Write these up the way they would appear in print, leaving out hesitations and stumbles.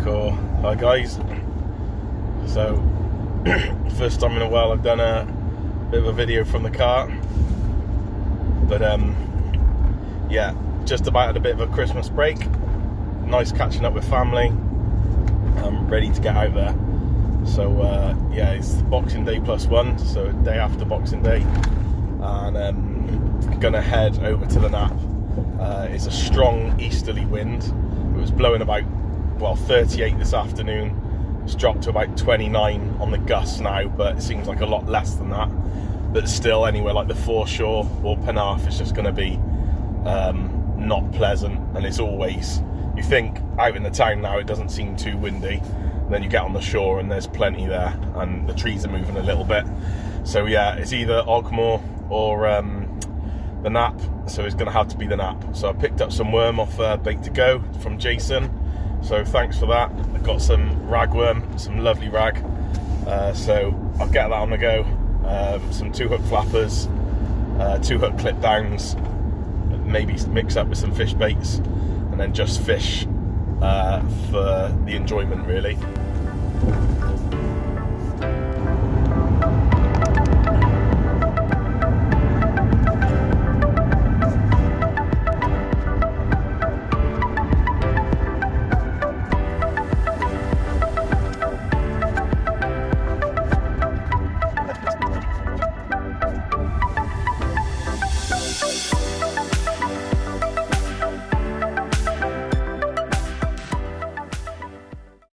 Cool. Hi guys. So first time in a while I've done a bit of a video from the car, but yeah, just about had a bit of a Christmas break. Nice catching up with family. I'm ready to get out there. So yeah, it's Boxing Day +1, so day after Boxing Day, and gonna head over to the Knapp. It's a strong easterly wind. It was blowing about 38 this afternoon. It's dropped to about 29 on the gusts now, but it seems like a lot less than that. But still, anywhere like the foreshore or Penarth, it's just going to be not pleasant. And it's always, you think out in the town now it doesn't seem too windy, and then you get on the shore and there's plenty there, and the trees are moving a little bit. So yeah, it's either Ogmore or the Knapp, so it's going to have to be the Knapp. So I picked up some worm off Bait to Go from Jason, so thanks for that. I got some ragworm, some lovely rag, so I'll get that on the go. Some 2-hook flappers, 2-hook clip downs, maybe mix up with some fish baits, and then just fish for the enjoyment really.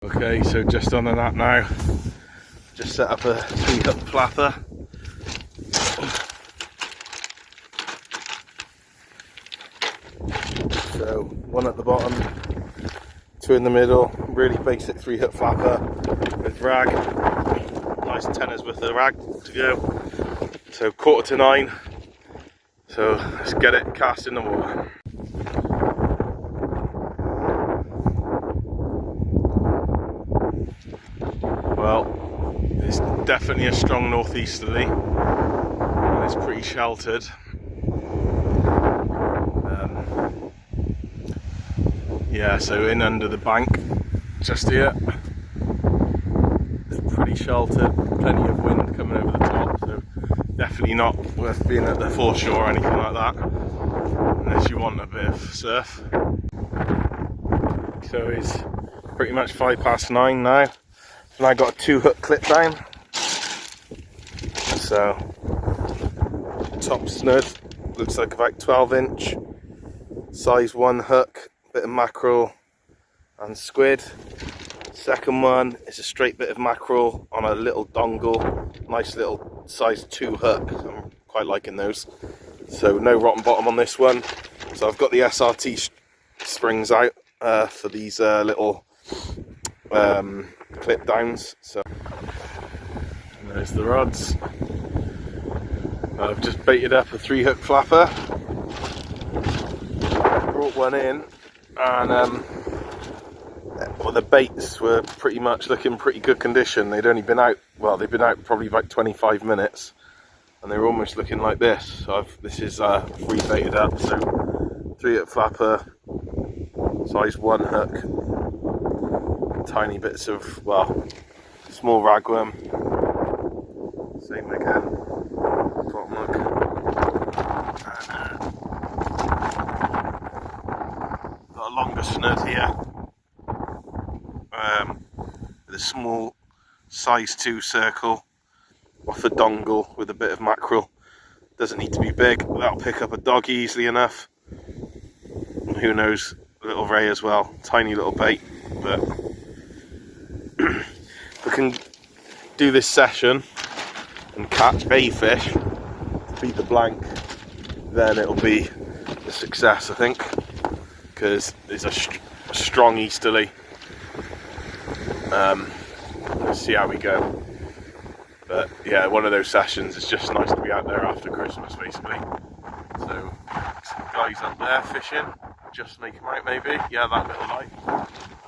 Okay, so just on the Knapp now, just set up a 3-hook flapper. So 1 at the bottom, 2 in the middle, really basic 3-hook flapper with rag, nice tenner's worth of rag to go. So 8:45, so let's get it cast in the water. Well, it's definitely a strong northeasterly, and it's pretty sheltered. Yeah, so in under the bank, just here, it's pretty sheltered, plenty of wind coming over the top, so definitely not worth being at the foreshore or anything like that, unless you want a bit of surf. So it's pretty much 9:05 now. And I got a 2-hook clip down, so top snud, looks like about 12-inch, size 1 hook, bit of mackerel and squid. Second one is a straight bit of mackerel on a little dongle, nice little size 2 hook, I'm quite liking those. So no rotten bottom on this one. So I've got the SRT springs out for these little clip downs. So and there's the rods. I've just baited up a 3-hook flapper, brought one in, and well, the baits were pretty much looking pretty good condition. They'd only been out, well, they've been out probably about 25 minutes, and they were almost looking like this. So this is re-baited up, so 3-hook flapper, size 1 hook, tiny bits of, well, small ragworm, same again, bottom hook, got a longer snud here, with a small size 2 circle off the dongle with a bit of mackerel. Doesn't need to be big, that'll pick up a dog easily enough, and who knows, a little ray as well, tiny little bait. But if we can do this session and catch a fish, beat the blank, then it'll be a success, I think, because it's a strong easterly. Let's see how we go. But yeah, one of those sessions. It's just nice to be out there after Christmas, basically. So some guys up there fishing, just make them out maybe. Yeah, that little light.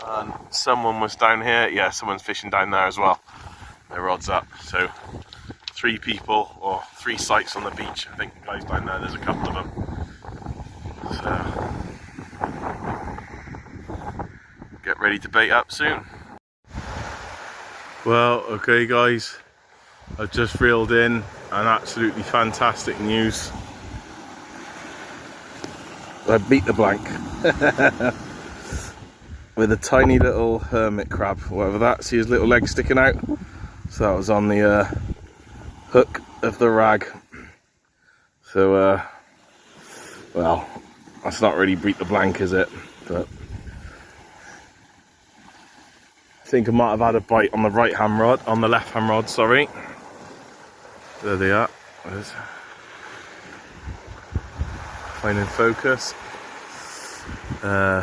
And someone was down here. Yeah, someone's fishing down there as well. Their rod's up. So 3 people or 3 sites on the beach. I think the guys down there, there's a couple of them. So get ready to bait up soon. Well, okay guys, I've just reeled in an absolutely fantastic news. I beat the blank with a tiny little hermit crab, whatever that. See his little legs sticking out? So that was on the hook of the rag. So well, that's not really beat the blank, is it? But I think I might have had a bite on the right hand rod, on the left hand rod, sorry. There they are. There's finding focus.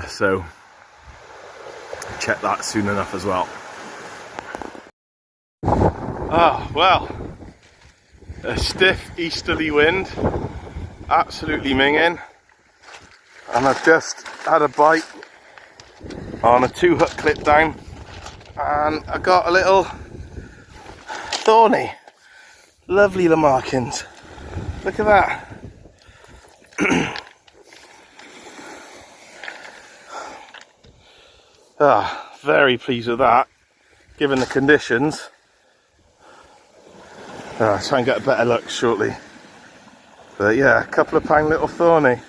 So check that soon enough as well. Ah, well, a stiff easterly wind, absolutely minging, and I've just had a bite on a 2-hook clip down, and I got a little thorny, lovely the markings. Look at that. Very pleased with that, given the conditions. Try and get a better look shortly. But yeah, a couple of pound little thorny.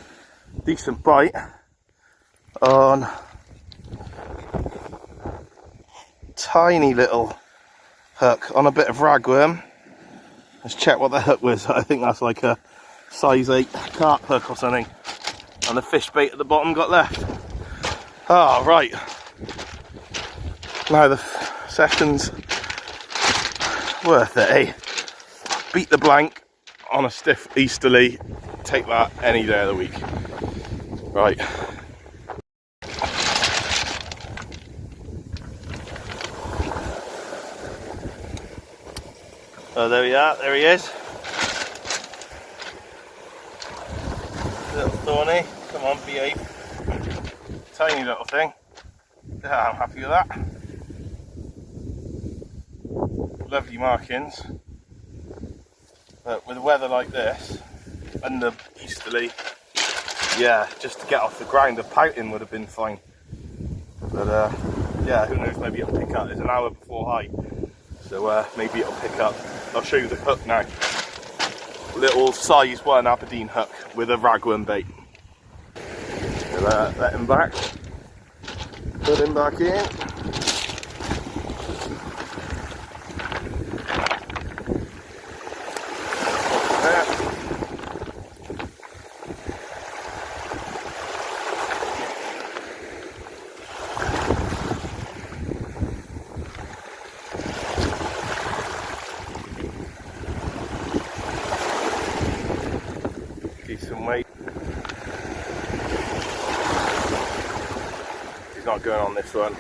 Decent bite on tiny little hook on a bit of ragworm. Let's check what the hook was. I think that's like a size 8 carp hook or something. And the fish bait at the bottom got left. Ah, right. Now the session's worth it, eh? Beat the blank on a stiff easterly. Take that any day of the week. Right. Oh, there we are. There he is. Little thorny. Come on, behave. Tiny little thing. Yeah, I'm happy with that. Lovely markings. But with weather like this, and the easterly, yeah, just to get off the ground, a pouting would have been fine. But yeah, who knows, maybe it'll pick up. It's an hour before high, so maybe it'll pick up. I'll show you the hook now. Little size 1 Aberdeen hook with a ragworm bait. We'll let him back. Put him back in. Some weight. He's not going on this one. I'm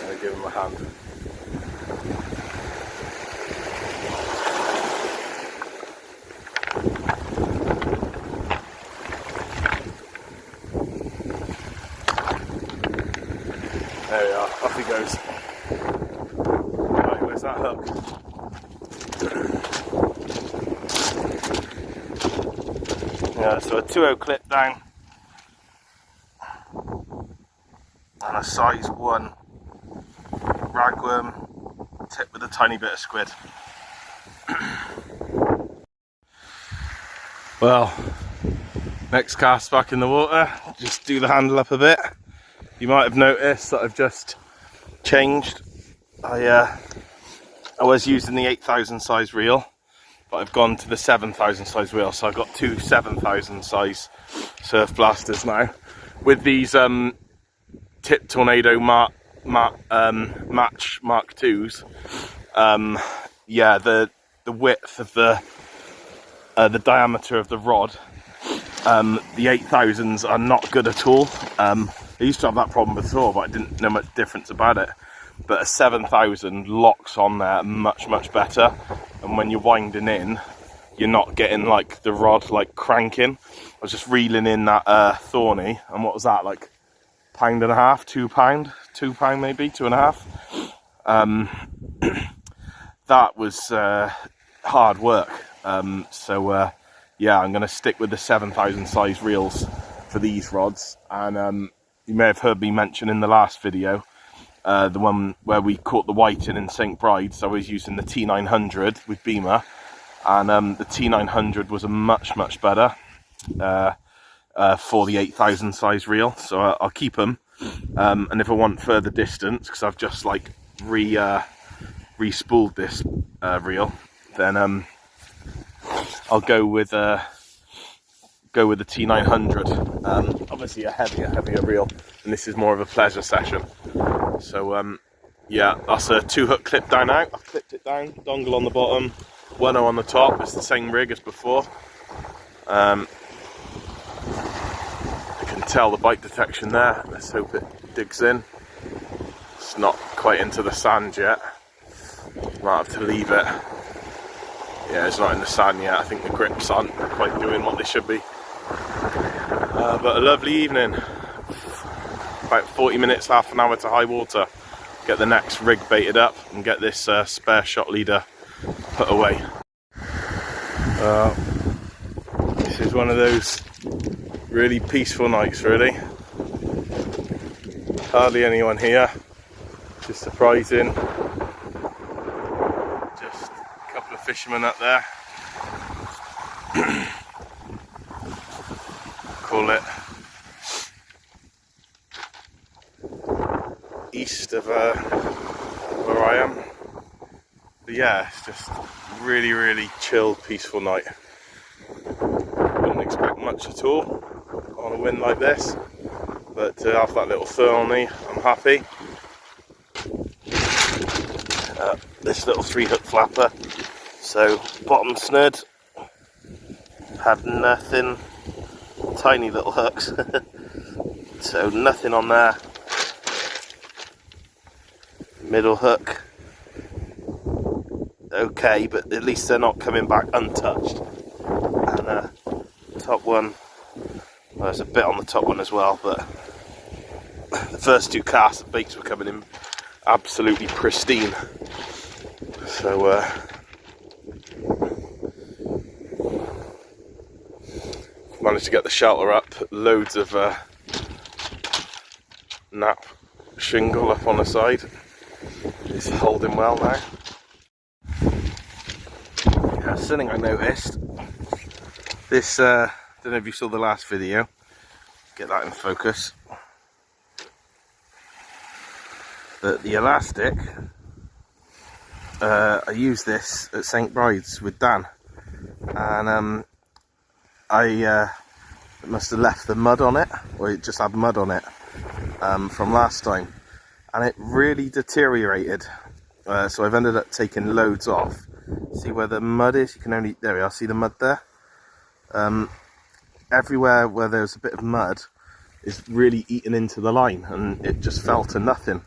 going to give him a hand. There we are, off he goes. Right, where's that hook? Yeah, so a 2-0 clip down and a size 1 ragworm tipped with a tiny bit of squid. Well, next cast back in the water, just do the handle up a bit. You might have noticed that I've just changed. I was using the 8,000 size reel, but I've gone to the 7,000 size reel, so I've got 2 7,000 size surf blasters now with these Tip Tornado Match Mark 2s. Yeah, the width of the diameter of the rod, the 8,000s are not good at all. I used to have that problem before, but I didn't know much difference about it. But a 7,000 locks on there much better, and when you're winding in, you're not getting like the rod like cranking. I was just reeling in that thorny, and what was that, like £1.5, £2 maybe, 2.5. That was hard work. So yeah, I'm going to stick with the 7,000 size reels for these rods. And you may have heard me mention in the last video the one where we caught the whiting in St Bride's, I was using the T900 with Beamer, and the T900 was a much better for the 8,000 size reel, so I'll keep them. And if I want further distance, because I've just like re-spooled this reel, then I'll go with the T900. Obviously a heavier reel, and this is more of a pleasure session. So yeah, that's a 2-hook clip down out. I've clipped it down, dongle on the bottom, 1.0 on the top. It's the same rig as before. I can tell the bite detection there. Let's hope it digs in. It's not quite into the sand yet. Might have to leave it. Yeah, it's not in the sand yet. I think the grips aren't quite doing what they should be. But a lovely evening. About 40 minutes, half an hour to high water. Get the next rig baited up and get this spare shot leader put away. This is one of those really peaceful nights, really. Hardly anyone here, which is surprising. Just a couple of fishermen up there. Call it east of where I am. But yeah, it's just really chilled, peaceful night. Wouldn't expect much at all on a wind like this, but to have that little fur on me, I'm happy. This little 3-hook flapper, so bottom snud, had nothing, tiny little hooks, so nothing on there. Middle hook, okay, but at least they're not coming back untouched. And top one, well, there's a bit on the top one as well, but the first 2 casts of baits were coming in absolutely pristine. So managed to get the shelter up, loads of Knapp shingle up on the side. It's holding well now. Yeah, something I noticed. This, don't know if you saw the last video. Get that in focus. But the elastic, I used this at St Bride's with Dan, and I must have left the mud on it, or it just had mud on it from last time, and it really deteriorated. So I've ended up taking loads off. See where the mud is? You can only, there we are, see the mud there? Everywhere where there's a bit of mud is really eaten into the line, and it just fell to nothing.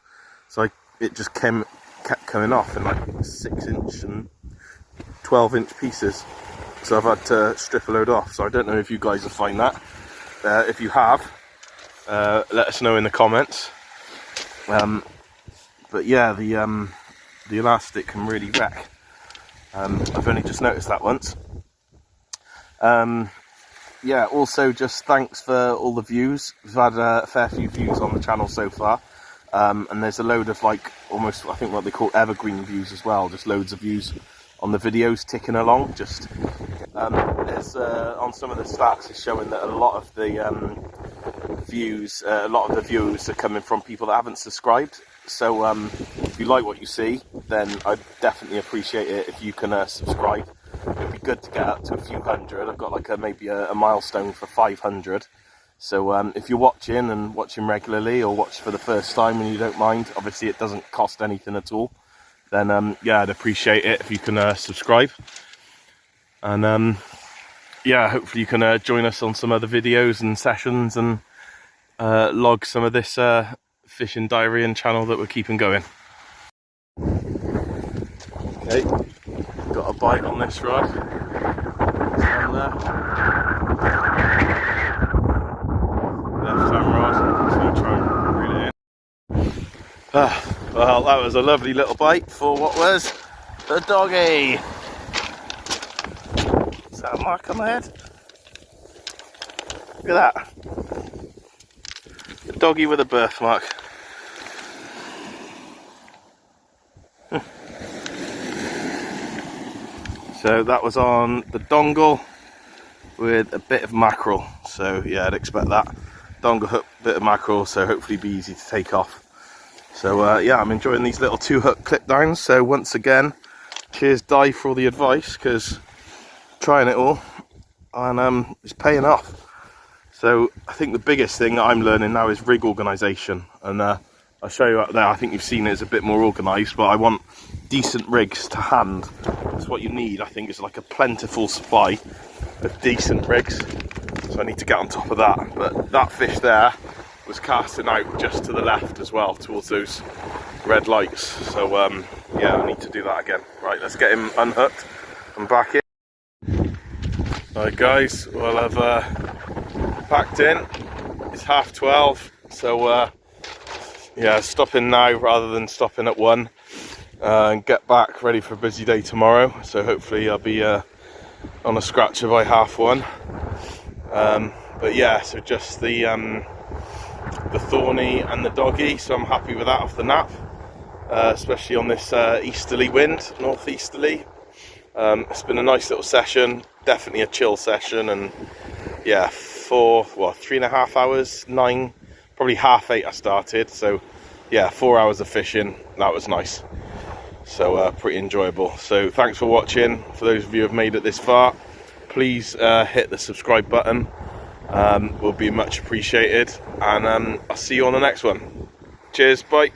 So it just kept coming off in like 6-inch and 12-inch pieces. So I've had to strip a load off. So I don't know if you guys will find that. If you have, let us know in the comments. But yeah, the elastic can really wreck. I've only just noticed that once. Yeah, also just thanks for all the views. We've had a fair few views on the channel so far. And there's a load of like almost, I think what they call evergreen views as well. Just loads of views on the videos ticking along. Just there's on some of the stats is showing that a lot of the views, a lot of the views are coming from people that haven't subscribed. So if you like what you see, then I'd definitely appreciate it if you can subscribe. It'd be good to get up to a few hundred. I've got like maybe a milestone for 500. So if you're watching and watching regularly, or watch for the first time and you don't mind, obviously it doesn't cost anything at all, then yeah, I'd appreciate it if you can subscribe. And yeah, hopefully you can join us on some other videos and sessions, and log some of this fishing diary and channel that we're keeping going. Okay, got a bite on this rod. It's on there. Left-hand rod, so I'll try and reel it in. Well, that was a lovely little bite for what was the doggy. Is that a mark on my head? Look at that. The doggy with a birthmark. So that was on the dongle with a bit of mackerel. So yeah, I'd expect that. Dongle hook, bit of mackerel, so hopefully be easy to take off. So yeah, I'm enjoying these little 2-hook clip downs. So once again, cheers Di for all the advice, because trying it all and it's paying off. So I think the biggest thing that I'm learning now is rig organisation, and I'll show you out there. I think you've seen it as a bit more organised, but I want decent rigs to hand. That's what you need, I think, is like a plentiful supply of decent rigs. So I need to get on top of that. But that fish there was casting out just to the left as well, towards those red lights. So yeah, I need to do that again. Right, let's get him unhooked and back in. Right guys, well I've packed in. It's 12:30, so yeah, stopping now rather than stopping at 1, and get back ready for a busy day tomorrow. So hopefully I'll be on a scratcher by 1:30. But yeah, so just the thorny and the doggy, so I'm happy with that off the Knapp, especially on this easterly wind, northeasterly. It's been a nice little session, definitely a chill session, and yeah, for 3.5 hours, 9, probably 8:30 I started, so yeah, 4 hours of fishing. That was nice, so pretty enjoyable. So thanks for watching. For those of you who have made it this far, please hit the subscribe button, will be much appreciated, and I'll see you on the next one. Cheers, bye.